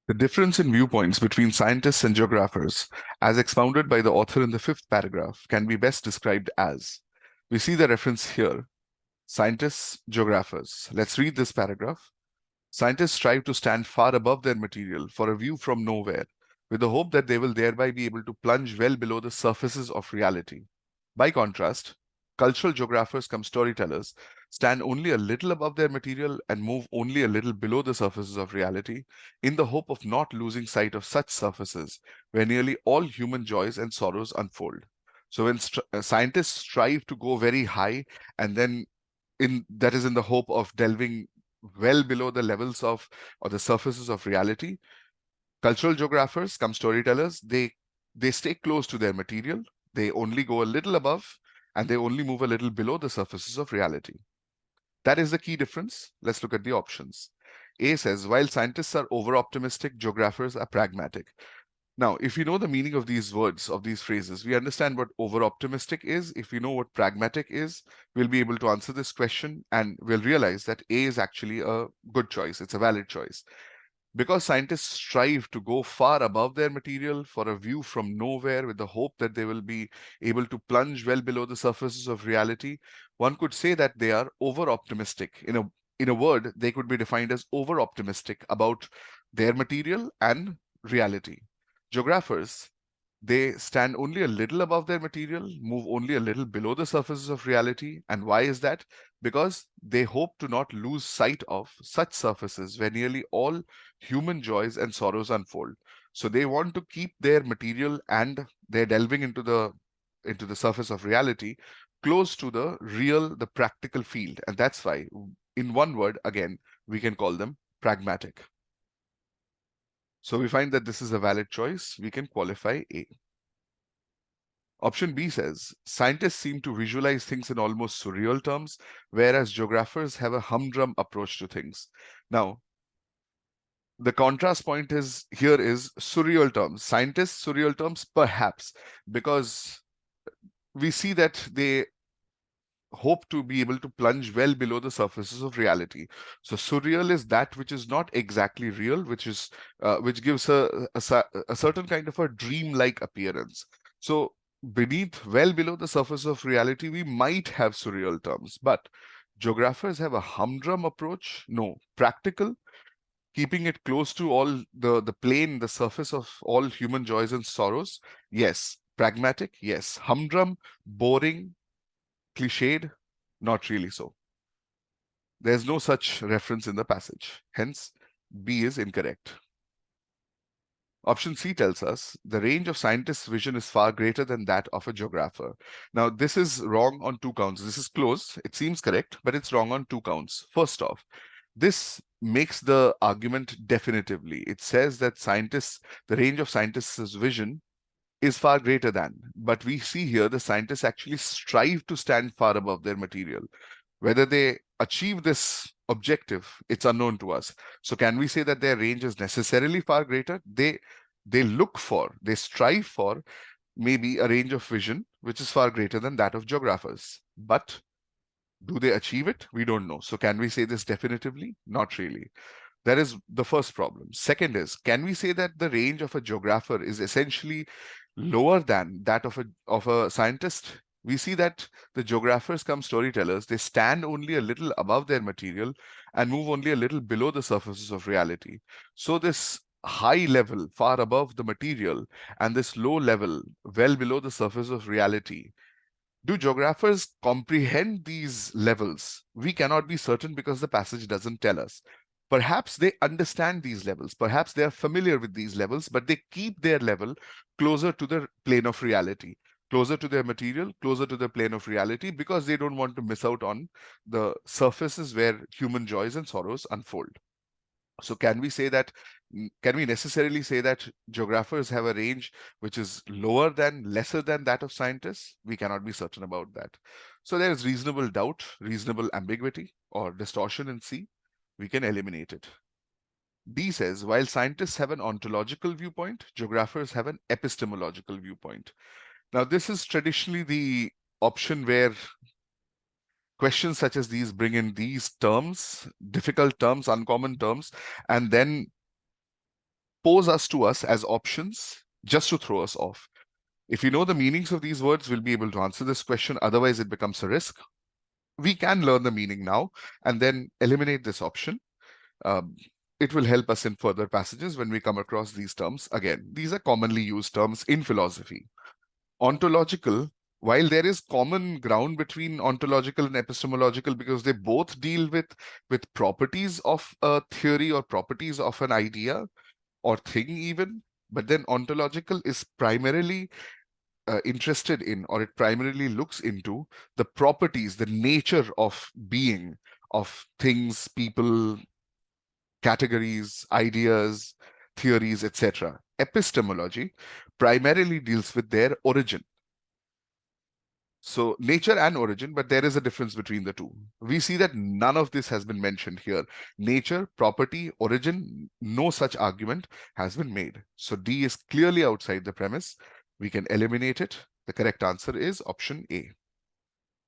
The difference in viewpoints between scientists and geographers, as expounded by the author in the fifth paragraph, can be best described as. We see the reference here. Scientists, geographers. Let's read this paragraph. Scientists strive to stand far above their material for a view from nowhere, with the hope that they will thereby be able to plunge well below the surfaces of reality. By contrast, cultural geographers come storytellers stand only a little above their material and move only a little below the surfaces of reality in the hope of not losing sight of such surfaces where nearly all human joys and sorrows unfold. So when scientists strive to go very high and then that is in the hope of delving well below the levels of or the surfaces of reality, cultural geographers come storytellers, they stay close to their material, they only go a little above, and they only move a little below the surfaces of reality. That is the key difference. Let's look at the options. A says, while scientists are over-optimistic, geographers are pragmatic. Now, if we know the meaning of these words, of these phrases, we understand what over-optimistic is. If we know what pragmatic is, we'll be able to answer this question and we'll realize that A is actually a good choice. It's a valid choice. Because scientists strive to go far above their material for a view from nowhere with the hope that they will be able to plunge well below the surfaces of reality, one could say that they are over-optimistic. In a word, they could be defined as over-optimistic about their material and reality. Geographers, they stand only a little above their material, move only a little below the surfaces of reality. And why is that? Because they hope to not lose sight of such surfaces where nearly all human joys and sorrows unfold. So they want to keep their material and their delving into the surface of reality close to the real, the practical field. And that's why, in one word, again, we can call them pragmatic. So we find that this is a valid choice. We can qualify A. Option B says, scientists seem to visualize things in almost surreal terms, whereas geographers have a humdrum approach to things. Now, the contrast point is here is surreal terms. Scientists, surreal terms, perhaps, because we see that they hope to be able to plunge well below the surfaces of reality. So surreal is that which is not exactly real, which gives a certain kind of a dream-like appearance. So beneath, well below the surface of reality, we might have surreal terms, but geographers have a humdrum approach. No, practical, keeping it close to all the plane, the surface of all human joys and sorrows. Yes. Pragmatic, yes. Humdrum, boring, cliched, not really so. There's no such reference in the passage. Hence, B is incorrect. Option C tells us the range of scientists' vision is far greater than that of a geographer. Now, this is wrong on two counts. This is close. It seems correct, but it's wrong on two counts. First off, this makes the argument definitively. It says that the range of scientists' vision is far greater than. But we see here the scientists actually strive to stand far above their material. Whether they achieve this objective, it's unknown to us. So can we say that their range is necessarily far greater? They strive for maybe a range of vision which is far greater than that of geographers. But do they achieve it? We don't know. So can we say this definitively? Not really. That is the first problem. Second is, can we say that the range of a geographer is essentially lower than that of a scientist? We see that the geographers come storytellers, they stand only a little above their material and move only a little below the surfaces of reality. So this high level, far above the material, and this low level, well below the surface of reality, do geographers comprehend these levels? We cannot be certain because the passage doesn't tell us. Perhaps they understand these levels. Perhaps they are familiar with these levels, but they keep their level closer to the plane of reality, closer to their material, closer to the plane of reality, because they don't want to miss out on the surfaces where human joys and sorrows unfold. So can we necessarily say that geographers have a range which is lesser than that of scientists? We cannot be certain about that. So there is reasonable doubt, reasonable ambiguity or distortion in C. We can eliminate it. D says, while scientists have an ontological viewpoint, geographers have an epistemological viewpoint. Now, this is traditionally the option where questions such as these bring in these terms, difficult terms, uncommon terms, and then pose to us as options just to throw us off. If you know the meanings of these words, we'll be able to answer this question. Otherwise, it becomes a risk. We can learn the meaning now and then eliminate this option. It will help us in further passages when we come across these terms. Again, these are commonly used terms in philosophy. Ontological, while there is common ground between ontological and epistemological because they both deal with properties of a theory or properties of an idea or thing even, but then ontological is primarily interested in, or it primarily looks into the properties, the nature of being, of things, people, categories, ideas, theories, etc. Epistemology primarily deals with their origin. So nature and origin, but there is a difference between the two. We see that none of this has been mentioned here. Nature, property, origin, no such argument has been made. So D is clearly outside the premise. We can eliminate it. The correct answer is option A.